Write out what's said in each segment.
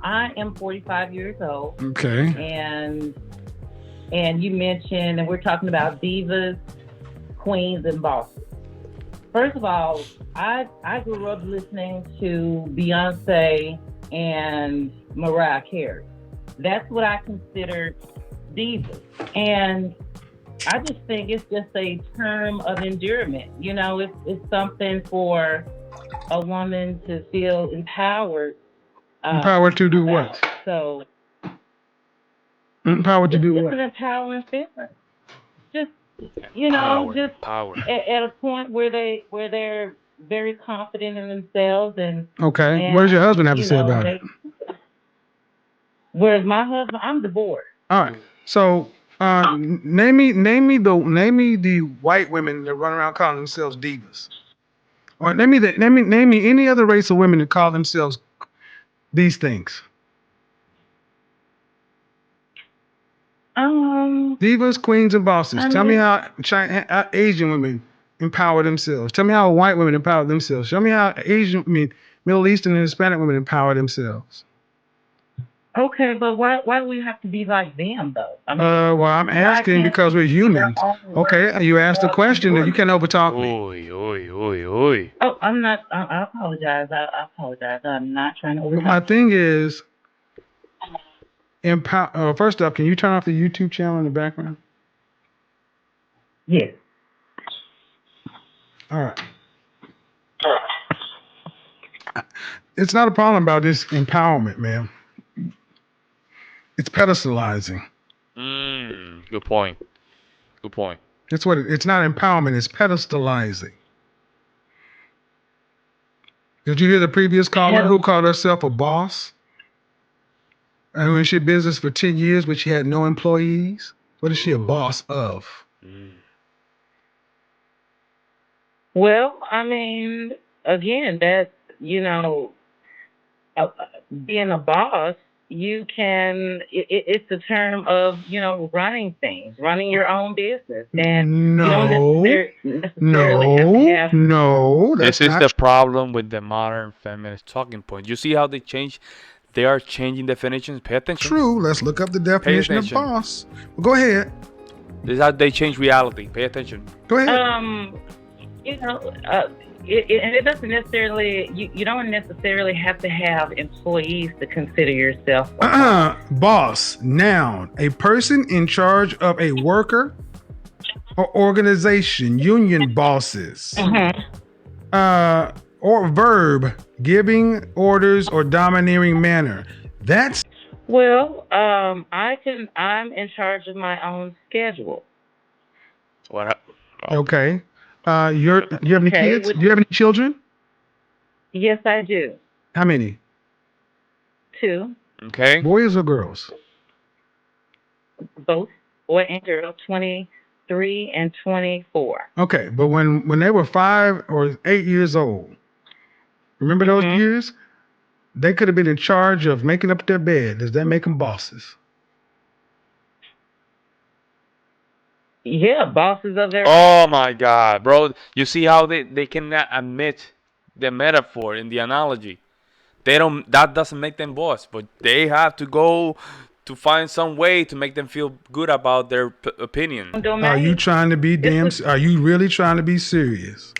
I am 45 years old, Okay. and you mentioned, and we're talking about divas, queens, and bosses. First of all, I grew up listening to Beyonce and Mariah Carey. That's what I consider divas, and I just think it's just a term of endearment. It's something for a woman to feel empowered Empowered to do about. what? So Empowered to do just what? an empowering feeling. Just Power, just power. at a point where they're very confident in themselves Okay. What does your and husband have to say about it? they. Whereas my husband, I'm divorced. All right. So, name me the white women that run around calling themselves divas. Or name me any other race of women that call themselves these things. Divas, queens, and bosses. I Tell me mean, how Asian women empower themselves. Tell me how white women empower themselves. Show me how Middle Eastern and Hispanic women empower themselves. okay, but why do we have to be like them though? I mean, Well, I'm why asking can't because we're we be our humans. own way? Okay, you asked a question that you can overtalk me. Oi, oi, oi, oi. Oh, I'm not. I apologize. I apologize. I'm not trying to But my overtalk thing is, empower. First up, can you turn off the YouTube channel in the background? you. Yes. All right. It's not a problem about this empowerment, man. It's pedestalizing. Good point. Good point. That's what it's not empowerment. It's pedestalizing. Did you hear the previous caller who called herself a boss? And who in she business for 10 years, but she had no employees? What is she a boss of? Mm. Well, I mean, again, that's uh, being a boss. You can. It's a term of running things, running your own business, and you don't No, necessarily have to no, have. no, This that's is not the problem with the modern feminist talking point. You see how they change? They are changing definitions. Pay attention. true. Let's look up the Pay definition of attention. boss. Well, go ahead. This is how they change reality. Pay attention. Go ahead. You know, and it doesn't necessarily. You don't necessarily have to have employees to consider yourself a boss. Boss, noun, a person in charge of a worker or organization, union bosses. Or verb, giving orders or domineering manner. That's Well, I'm in charge of my own schedule. What? okay. You have any Okay. kids? Do you have any children? Yes, I do. How many? Two, Okay. Boys or girls? both boy and girl, 23 and 24. Okay, but when they were 5 or 8 years old, remember those hmm years? They could have been in charge of making up their bed. Does that make them bosses? Yeah, bosses of their Oh own. my God, bro! You see how they cannot admit the metaphor in the analogy. They don't. That doesn't make them boss, but they have to go to find some way to make them feel good about their opinion. Are you Domain. trying to be It's damn? the Are you really trying to be serious?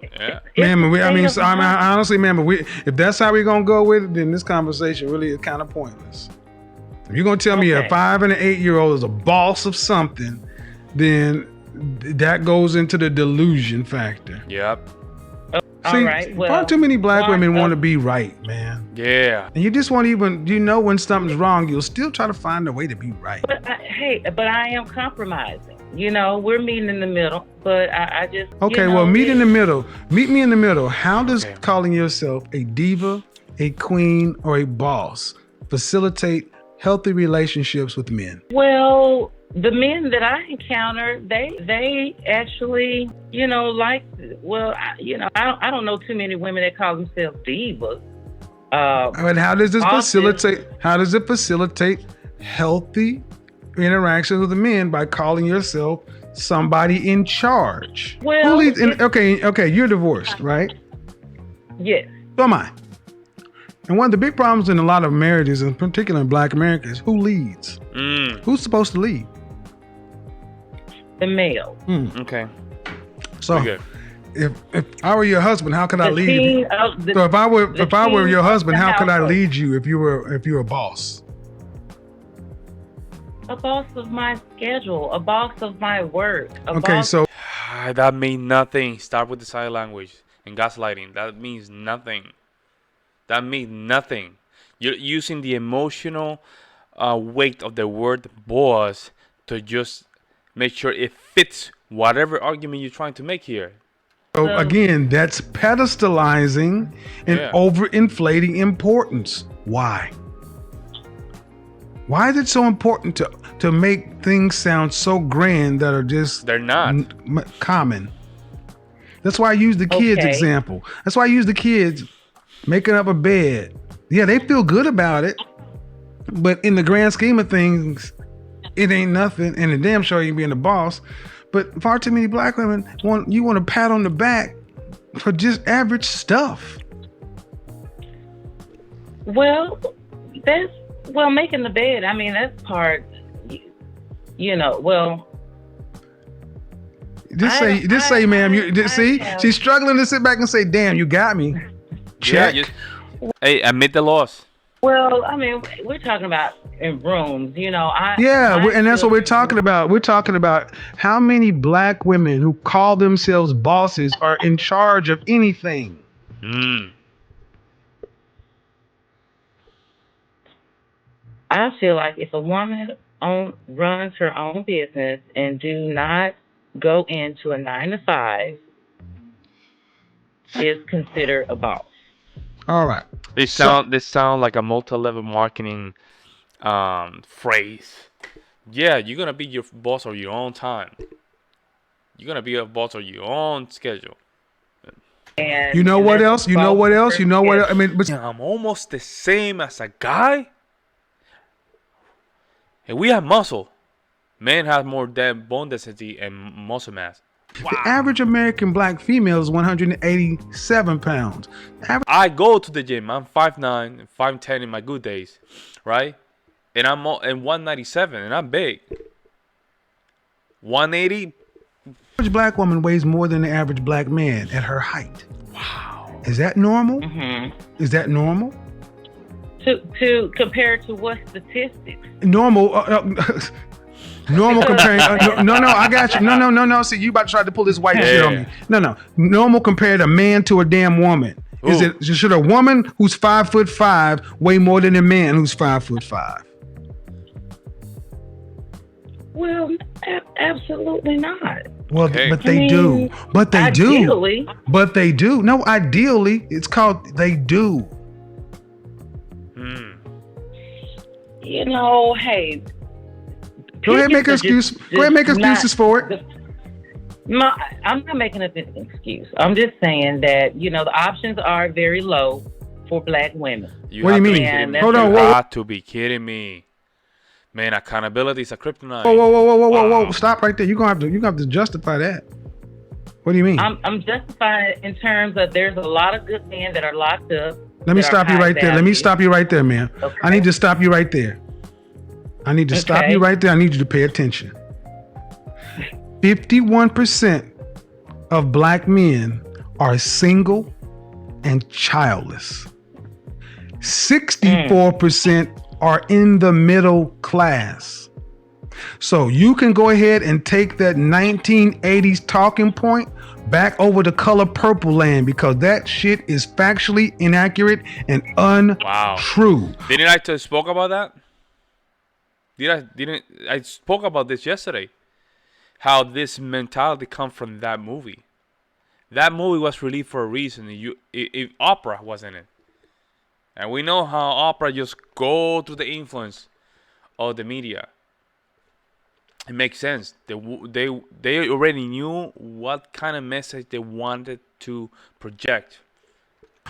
Yeah. it's Man, the I state mean, of so, I mean, mind. honestly, man, if that's how we're gonna go with it, then this conversation really is kind of pointless. If you're gonna tell me a Okay. 5 and an 8 year old is a boss of something, then that goes into the delusion factor. Yep. All See, right. far Well, too many black part women want of to be right, man. Yeah. And you just won't even, when something's wrong, you'll still try to find a way to be right. but I am compromising. We're meeting in the middle, but I just Okay, well, meet in the middle. Meet me in the middle. How does calling yourself a diva, a queen, or a boss facilitate healthy relationships with men? Well, the men that I encounter, they actually, like. Well, I don't know too many women that call themselves divas. And how does this Bosses. facilitate healthy interactions with the men by calling yourself somebody in charge? Well, Okay, you're divorced, right? yes. So am I. And one of the big problems in a lot of marriages, in particular in Black Americans, who leads? Who's supposed to lead? The male. Okay. So if I were your husband, how could I lead you? So if I were your husband, how could I lead you if you were a boss? A boss of my schedule, a boss of my work. So that means nothing. Start with the silent language and gaslighting. That means nothing. That means nothing. You're using the emotional weight of the word boss to just make sure it fits whatever argument you're trying to make here. So again, that's pedestalizing and overinflating importance. Why? Why is it so important to make things sound so grand that are just they're not common? That's why I use the kids example. That's why I use the kids making up a bed. Yeah, they feel good about it, but in the grand scheme of things, it ain't nothing. And the damn sure ain't being the boss. But far too many Black women want a pat on the back for just average stuff. Well, making the bed. I mean, that's part. Well. Just say, ma'am. She's struggling to sit back and say, "Damn, you got me." Check. Yeah, hey, admit the loss. Well, I mean, we're talking about in rooms, and that's what we're talking about. We're talking about how many Black women who call themselves bosses are in charge of anything. I feel like if a woman runs her own business and do not go into a 9-to-5, is considered a boss. All right. This sound like a multi-level marketing phrase. Yeah, you're gonna be your boss of your own time. You're gonna be a boss of your own schedule. And you know what else? I mean, I'm almost the same as a guy. And we have muscle. Men have more bone density and muscle mass. Wow. The average American Black female is 187 pounds. I go to the gym. I'm 5'9", 5'10" in my good days, right? And I'm 197, and I'm big. 180. The average Black woman weighs more than the average Black man at her height. Wow. Is that normal? Mm-hmm. Is that normal? To compare to what statistics? Normal. Normal comparing. No, I got you. No. See, you about to try to pull this white shit on me. No. Normal compared a man to a damn woman. Should a woman who's 5'5" weigh more than a man who's 5'5"? Well, absolutely not. Well, but they do. But they ideally. do. But they do. No, ideally, it's called they do. Hey. Go ahead, make an excuse. Go ahead, make excuses for it. I'm not making an excuse. I'm just saying that the options are very low for Black women. What do you mean? Hold on, you got to be kidding me, man! Accountability is a kryptonite. Whoa! Stop right there. You gonna have to justify that. What do you mean? I'm justifying it in terms of there's a lot of good men that are locked up. Let me stop you right there, man. Okay. I need to stop you right there. I need you to pay attention. 51% of Black men are single and childless. 64% are in the middle class. So you can go ahead and take that 1980s talking point back over to color purple land, because that shit is factually inaccurate and untrue. Wow. Didn't I spoke about that? I spoke about this yesterday. How this mentality comes from that movie. That movie was released for a reason. Oprah was in it. And we know how Oprah just go through the influence of the media. It makes sense. They already knew what kind of message they wanted to project.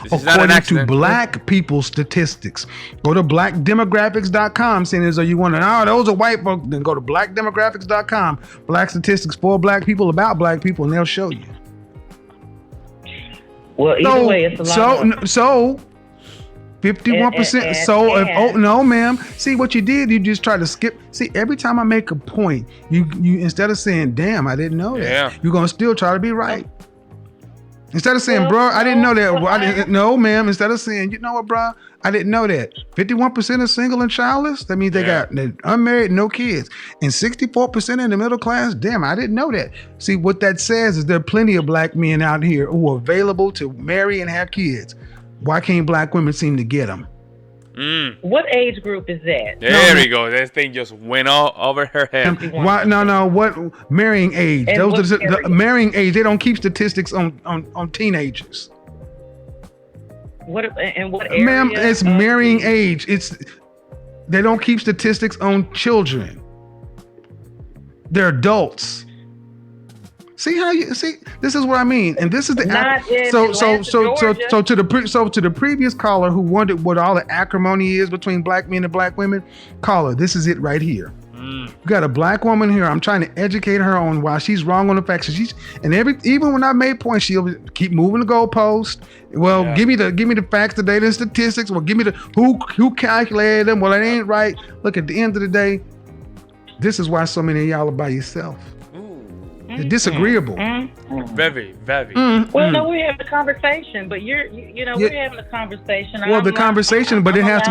According to Black people statistics, go to blackdemographics.com. Saying as though you want to, those are white folks. Then go to blackdemographics.com. Black statistics for Black people about Black people, and they'll show you. Well, either way, it's a lot. So 51%. So if no, ma'am. See what you did? You just try to skip. See, every time I make a point, you instead of saying, "Damn, I didn't know that," you're gonna still try to be right. Instead of saying, "Bro, I didn't know that." Well, I didn't. No, ma'am. Instead of saying, "You know what, bro, I didn't know that." 51% are single and childless. That means they're unmarried, no kids, and 64% in the middle class. Damn, I didn't know that. See, what that says is there are plenty of black men out here who are available to marry and have kids. Why can't black women seem to get them? What age group is that? There we go. That thing just went all over her head. Why? No. What marrying age? And those are the marrying age. They don't keep statistics on teenagers. What area? Ma'am, it's marrying age. They don't keep statistics on children. They're adults. See how you see? This is what I mean, and this is the to the previous caller who wondered what all the acrimony is between black men and black women. Caller, this is it right here. You got a black woman here. I'm trying to educate her on why she's wrong on the facts. Even when I made points, she'll keep moving the goalpost. Well, give me the facts, the data, and statistics. Well, give me the who calculated them. Well, it ain't right. Look, at the end of the day, this is why so many of y'all are by yourself. You're disagreeable. Very, very. Well, no, we're having a conversation, but we're having a conversation. Well, the conversation, but it has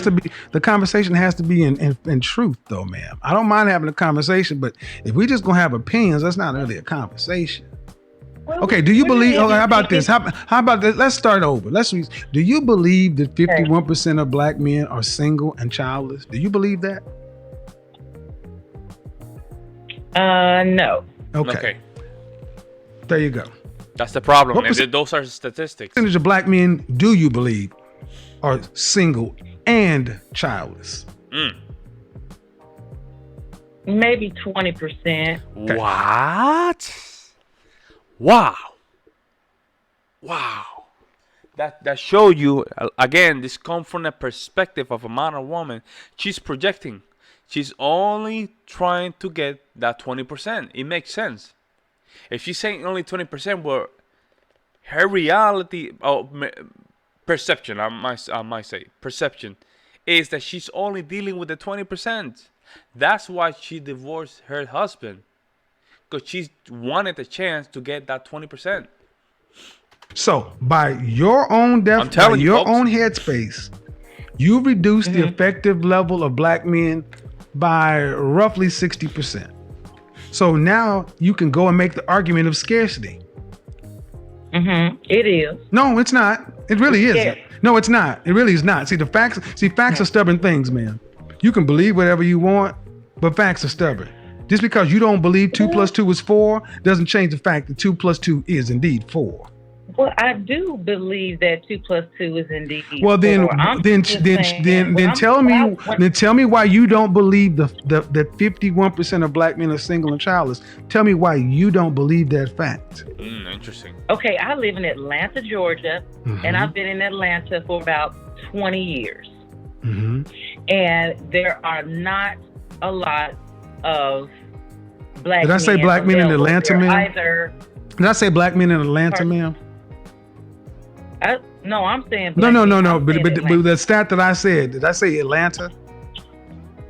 to be. The conversation has to be in truth, though, ma'am. I don't mind having a conversation, but if we just gonna have opinions, that's not really a conversation. Okay, do you believe? Okay, how about this? How about this? Let's start over. Do you believe that 51% of black men are single and childless? Do you believe that? No. Okay. There you go. That's the problem. And those are statistics. Percentage of black men do you believe are single and childless? Maybe 20%. Okay. What? Wow. That show you again. This comes from the perspective of a man or woman. She's projecting. She's only trying to get that 20%. It makes sense. If she's saying only 20%, well, her reality, perception, I might say, perception, is that she's only dealing with the 20%. That's why she divorced her husband, because she wanted a chance to get that 20%. So, by your own own headspace, you reduce the effective level of black men by roughly 60%. So now you can go and make the argument of scarcity. It is. No, it's not. It really isn't. No, it's not. It really is not. See, facts are stubborn things, man. You can believe whatever you want, but facts are stubborn. Just because you don't believe 2 + 2 is 4 doesn't change the fact that 2 + 2 is indeed 4. Well, I do believe that 2 + 2 is indeed. Well, then tell me why you don't believe that 51% of black men are single and childless. Tell me why you don't believe that fact. Interesting. Okay, I live in Atlanta, Georgia, and I've been in Atlanta for about 20 years. And there are not a lot of black men. Did I say black men in Atlanta, ma'am? Did I say black men in Atlanta, ma'am? No, I'm saying no. But the stat that I said, did I say Atlanta?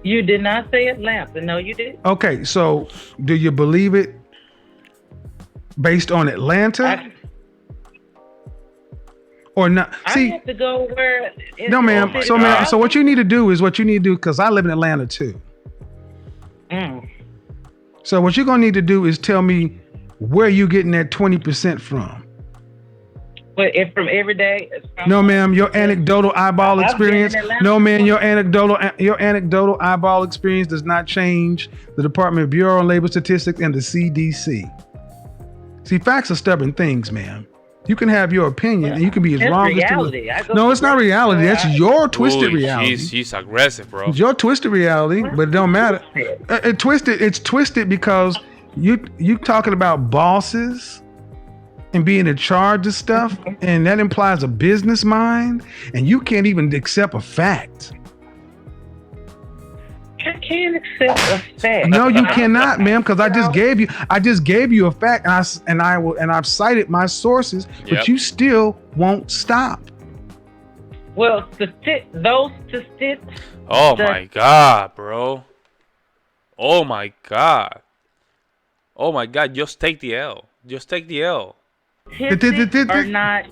You did not say Atlanta. No, you did. Okay, so do you believe it based on Atlanta? Or not? See, I have to go where. No, ma'am. So what you need to do, because I live in Atlanta too. So what you're gonna need to do is tell me where you getting that 20% from. But if from every day. No, ma'am. Your anecdotal eyeball experience. No, man. Your anecdotal eyeball experience does not change the Department of Bureau of Labor Statistics and the CDC. See, facts are stubborn things, ma'am. You can have your opinion and you can be as wrong reality. as to. No, it's not reality. That's your twisted reality. She's aggressive, bro. It's your twisted reality, but it don't matter. It's twisted because you talking about bosses and being in charge of stuff, and that implies a business mind, and you can't even accept a fact. I can't accept a fact. No, you cannot, ma'am, because I just gave you a fact, and I've cited my sources, but you still won't stop. Well, those statistics. Oh The my God, bro. Oh my God. Oh my God. Just take the L. Just take the L. statistics are not.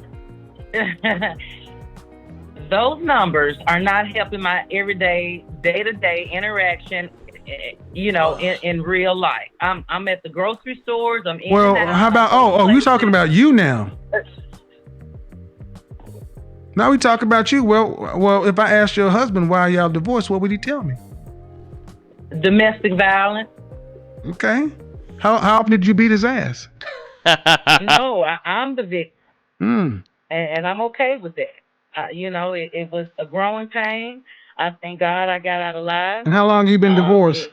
Those numbers are not helping my everyday, day-to-day interaction. In real life. I'm at the grocery stores. I'm in Well, and out. how about you talking about you now? Now we talk about you. Well, if I asked your husband why y'all divorced, what would he tell me? Domestic violence. Okay. How often did you beat his ass? No, I'm the victim, Mm. and I'm okay with that. It was a growing pain. I thank God I got out alive. And how long you been divorced?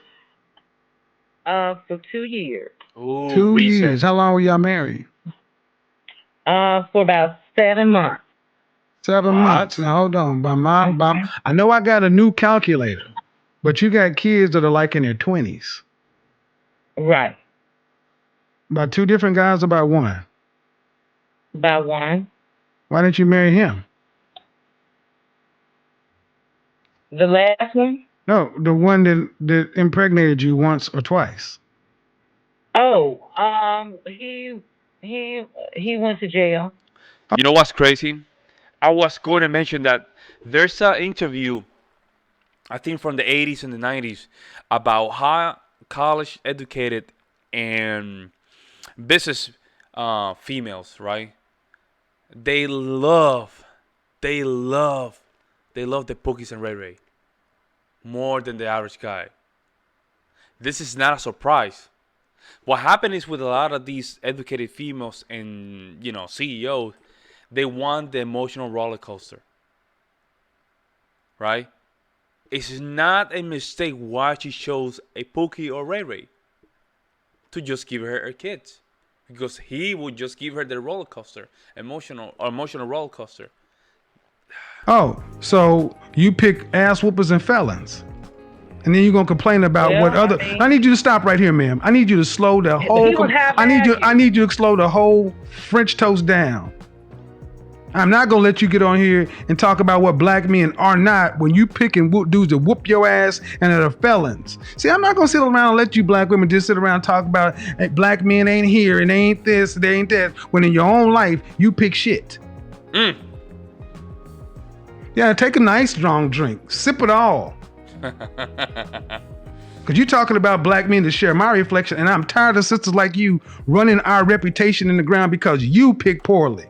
For 2 years. Ooh, 2 years. How long were y'all married? For about 7 months. 7 months. Now hold on. I know I got a new calculator, but you got kids that are like in their 20s. Right. About two different guys, about one. About one. Why didn't you marry him? The last one? No, the one that impregnated you once or twice. Oh, he went to jail. You know what's crazy? I was going to mention that there's an interview, I think from the 80s and the 90s, about how college educated and business females, right? They love, they love, they love the Pookies and Ray Ray more than the average guy. This is not a surprise. What happened is with a lot of these educated females and CEOs, they want the emotional roller coaster, right? It's not a mistake why she chose a Pookie or Ray Ray to just give her kids, because he would just give her the roller coaster, emotional roller coaster. Oh, so you pick ass whoopers and felons. And then you're gonna complain about what other. I need you to stop right here, ma'am. I need you to slow the whole. I need you to slow the whole French toast down. I'm not gonna let you get on here and talk about what black men are not when you pick and whoop dudes that whoop your ass and are felons. See, I'm not gonna sit around and let you black women just sit around and talk about hey, black men ain't here and they ain't this, they ain't that. When in your own life you pick shit. Mm. Yeah, take a nice strong drink, sip it all. Because you're talking about black men to share my reflection, and I'm tired of sisters like you running our reputation in the ground because you pick poorly.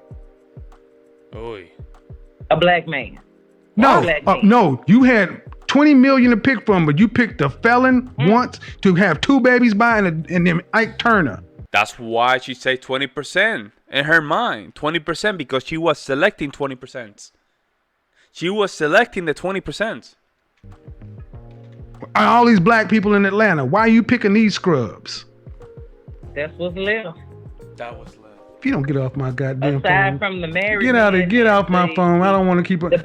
Oy. A black man. No, you had 20 million to pick from, but you picked a felon once to have two babies by and then Ike Turner. That's why she said 20% in her mind. 20% because she was selecting 20%. She was selecting the 20%. All these black people in Atlanta, why are you picking these scrubs? That's what's left. That was left. If you don't get off my goddamn Aside phone, from the married get off my phone. I don't want to keep it.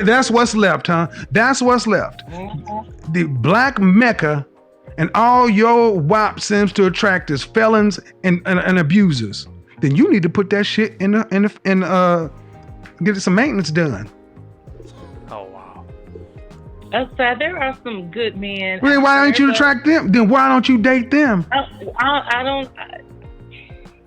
That's what's left, huh? That's what's left. Mm-hmm. The black mecca and all your WAP seems to attract is felons and abusers. Then you need to put that shit in get some maintenance done. Oh wow. Outside, there are some good men. Really, why don't you attract them? Then why don't you date them? I don't.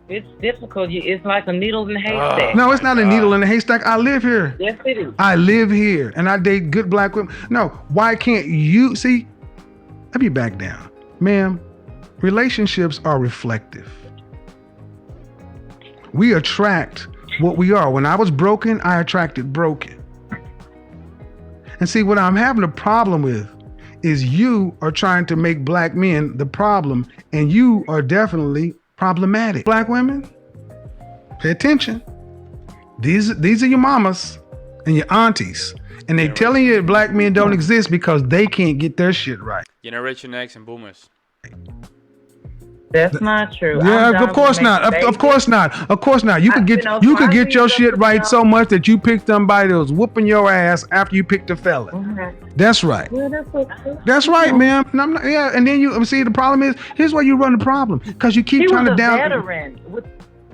It's difficult. It's like a needle in a haystack. No, it's not a needle in a haystack. I live here. Yes, it is. I live here, and I date good black women. No, why can't you see? Let me back down, ma'am. Relationships are reflective. We attract what we are. When I was broken, I attracted broken. And see, what I'm having a problem with is you are trying to make black men the problem, and you are definitely problematic. Black women, pay attention. These are your mamas and your aunties, and they telling you that black men don't exist because they can't get their shit right. Generation X and boomers. That's not true. Yeah, of course not. Of course not. Of course not. You could get your shit right so much that you picked somebody that was whooping your ass after you picked a felon. Mm-hmm. That's right. Yeah, that's okay. That's right, ma'am. And I'm not, yeah, and then you see the problem is here's why you run the problem because you keep trying to down.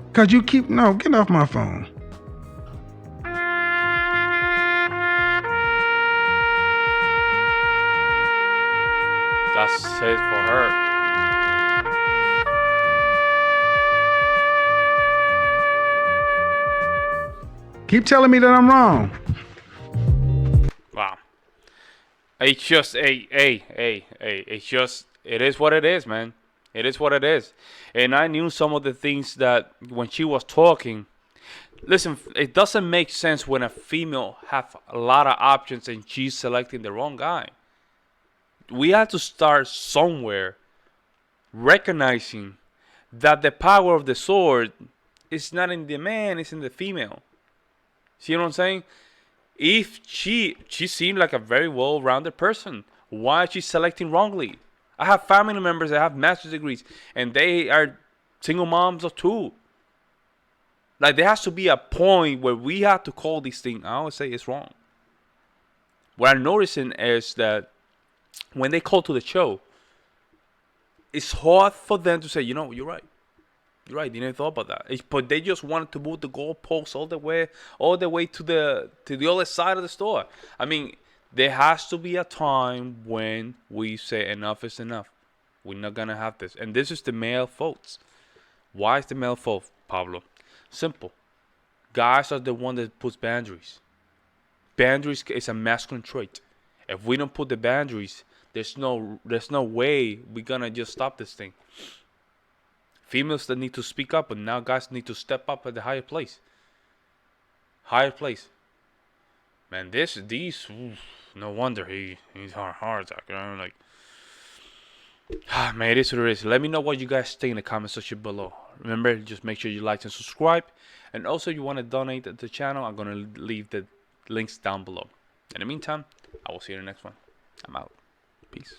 Because you keep get off my phone. That's it for her. Keep telling me that I'm wrong. Wow. It's just, hey. It's just, it is what it is, man. It is what it is. And I knew some of the things that when she was talking. Listen, it doesn't make sense when a female have a lot of options and she's selecting the wrong guy. We have to start somewhere, recognizing that the power of the sword is not in the man, it's in the female. See what I'm saying? If she seemed like a very well-rounded person, why is she selecting wrongly? I have family members that have master's degrees and they are single moms of two. Like, there has to be a point where we have to call this thing. I always say it's wrong. What I'm noticing is that when they call to the show, it's hard for them to say, you know, you're right. You're right. You didn't thought about that. But they just wanted to move the goalposts all the way to the other side of the store. I mean, there has to be a time when we say enough is enough. We're not gonna have this. And this is the male faults. Why is the male fault, Pablo? Simple. Guys are the one that puts boundaries. Boundaries is a masculine trait. If we don't put the boundaries, there's no way we're gonna just stop this thing. Females that need to speak up, but now guys need to step up at the higher place. Higher place. Man, no wonder he's hard attack. You know, like, man, it is what it is. Let me know what you guys think in the comment section below. Remember, just make sure you like and subscribe. And also, you want to donate to the channel, I'm going to leave the links down below. In the meantime, I will see you in the next one. I'm out. Peace.